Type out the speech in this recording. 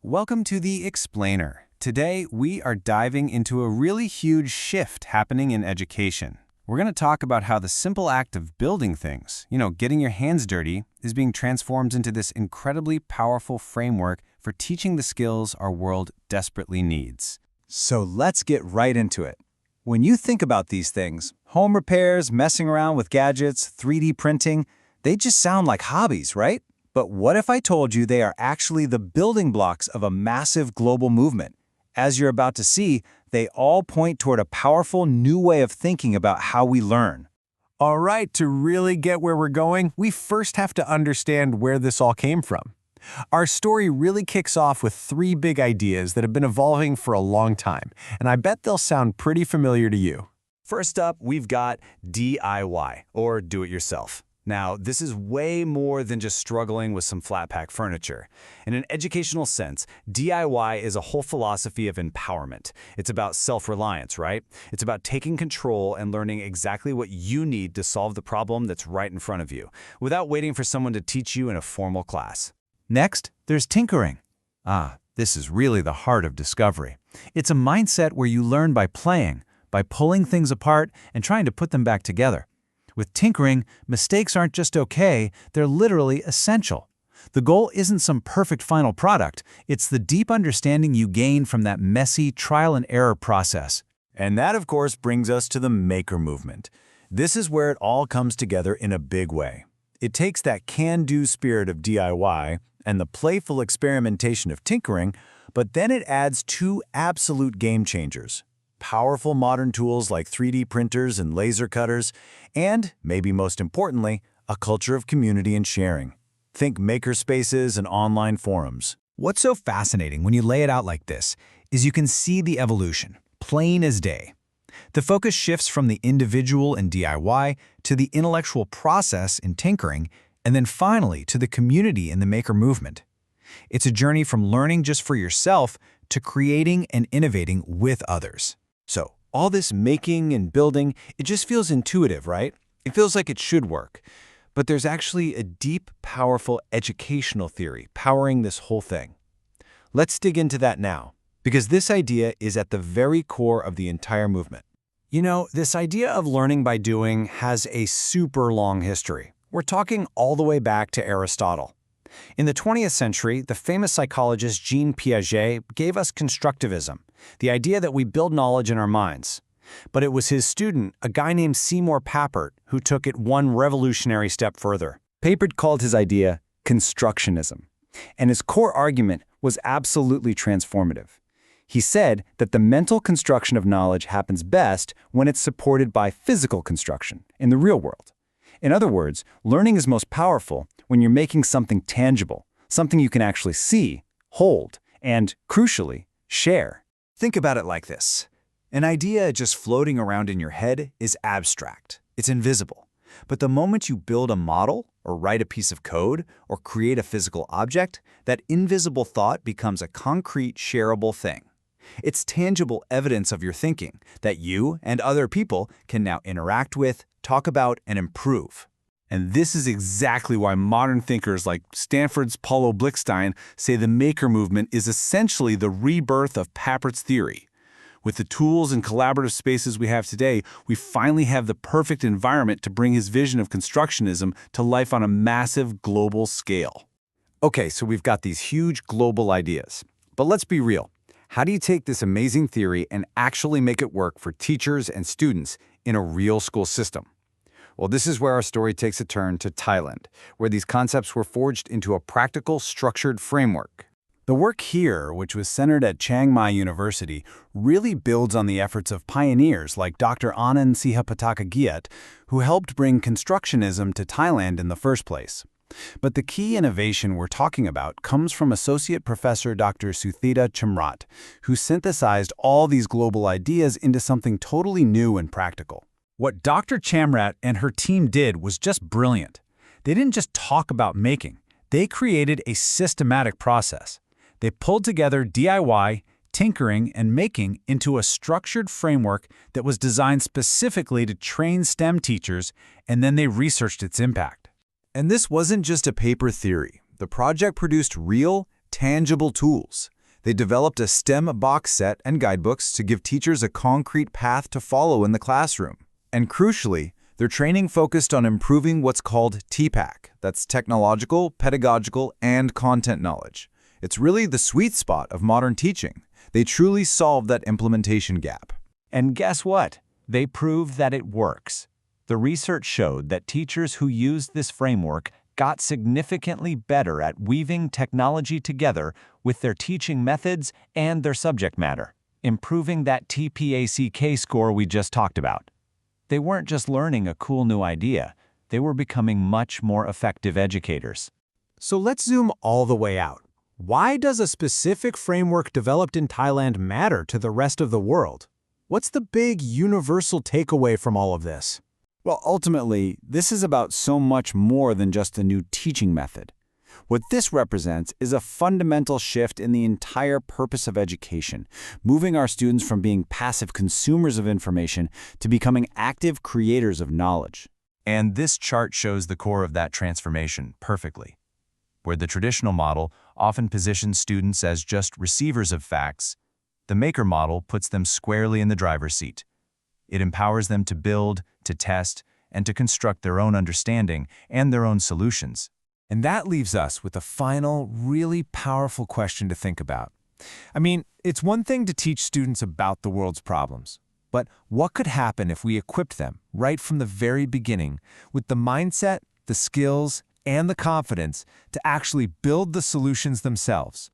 Welcome to The Explainer. Today, we are diving into a really huge shift happening in education. We're going to talk about how the simple act of building things, getting your hands dirty, is being transformed into this incredibly powerful framework for teaching the skills our world desperately needs. So let's get right into it. When you think about these things, home repairs, messing around with gadgets, 3D printing, they just sound like hobbies, right? But what if I told you they are actually the building blocks of a massive global movement? As you're about to see, they all point toward a powerful new way of thinking about how we learn. All right, to really get where we're going, we first have to understand where this all came from. Our story really kicks off with three big ideas that have been evolving for a long time, and I bet they'll sound pretty familiar to you. First up, we've got DIY, or do-it-yourself. Now, this is way more than just struggling with some flat-pack furniture. In an educational sense, DIY is a whole philosophy of empowerment. It's about self-reliance, right? It's about taking control and learning exactly what you need to solve the problem that's right in front of you, without waiting for someone to teach you in a formal class. Next, there's tinkering. This is really the heart of discovery. It's a mindset where you learn by playing, by pulling things apart and trying to put them back together. With tinkering, mistakes aren't just okay, they're literally essential. The goal isn't some perfect final product, it's the deep understanding you gain from that messy trial-and-error process. And that, of course, brings us to the maker movement. This is where it all comes together in a big way. It takes that can-do spirit of DIY and the playful experimentation of tinkering, but then it adds two absolute game changers. Powerful modern tools like 3D printers and laser cutters, and, maybe most importantly, a culture of community and sharing. Think makerspaces and online forums. What's so fascinating when you lay it out like this is you can see the evolution, plain as day. The focus shifts from the individual in DIY to the intellectual process in tinkering, and then finally to the community in the maker movement. It's a journey from learning just for yourself to creating and innovating with others. So, all this making and building, it just feels intuitive, right? It feels like it should work. But there's actually a deep, powerful educational theory powering this whole thing. Let's dig into that now, because this idea is at the very core of the entire movement. This idea of learning by doing has a super long history. We're talking all the way back to Aristotle. In the 20th century, the famous psychologist Jean Piaget gave us constructivism, the idea that we build knowledge in our minds. But it was his student, a guy named Seymour Papert, who took it one revolutionary step further. Papert called his idea constructionism, and his core argument was absolutely transformative. He said that the mental construction of knowledge happens best when it's supported by physical construction in the real world. In other words, learning is most powerful when you're making something tangible, something you can actually see, hold, and, crucially, share. Think about it like this. An idea just floating around in your head is abstract. It's invisible. But the moment you build a model, or write a piece of code, or create a physical object, that invisible thought becomes a concrete, shareable thing. It's tangible evidence of your thinking that you and other people can now interact with, talk about, and improve. And this is exactly why modern thinkers like Stanford's Paulo Blickstein say the maker movement is essentially the rebirth of Papert's theory. With the tools and collaborative spaces we have today, we finally have the perfect environment to bring his vision of constructionism to life on a massive global scale. Okay, so we've got these huge global ideas. But let's be real. How do you take this amazing theory and actually make it work for teachers and students in a real school system? Well, this is where our story takes a turn to Thailand, where these concepts were forged into a practical, structured framework. The work here, which was centered at Chiang Mai University, really builds on the efforts of pioneers like Dr. Anand Sihapatakagiat, who helped bring constructionism to Thailand in the first place. But the key innovation we're talking about comes from Associate Professor Dr. Suthita Chamrat, who synthesized all these global ideas into something totally new and practical. What Dr. Chamrat and her team did was just brilliant. They didn't just talk about making, they created a systematic process. They pulled together DIY, tinkering, and making into a structured framework that was designed specifically to train STEM teachers, and then they researched its impact. And this wasn't just a paper theory. The project produced real, tangible tools. They developed a STEM box set and guidebooks to give teachers a concrete path to follow in the classroom. And crucially, their training focused on improving what's called TPAC. That's technological, pedagogical, and content knowledge. It's really the sweet spot of modern teaching. They truly solved that implementation gap. And guess what? They proved that it works. The research showed that teachers who used this framework got significantly better at weaving technology together with their teaching methods and their subject matter, improving that TPACK score we just talked about. They weren't just learning a cool new idea, they were becoming much more effective educators. So let's zoom all the way out. Why does a specific framework developed in Thailand matter to the rest of the world? What's the big universal takeaway from all of this? Well, ultimately, this is about so much more than just a new teaching method. What this represents is a fundamental shift in the entire purpose of education, moving our students from being passive consumers of information to becoming active creators of knowledge. And this chart shows the core of that transformation perfectly. Where the traditional model often positions students as just receivers of facts, the maker model puts them squarely in the driver's seat. It empowers them to build, to test, and to construct their own understanding and their own solutions. And that leaves us with a final, really powerful question to think about. I mean, it's one thing to teach students about the world's problems, but what could happen if we equipped them, right from the very beginning, with the mindset, the skills, and the confidence to actually build the solutions themselves?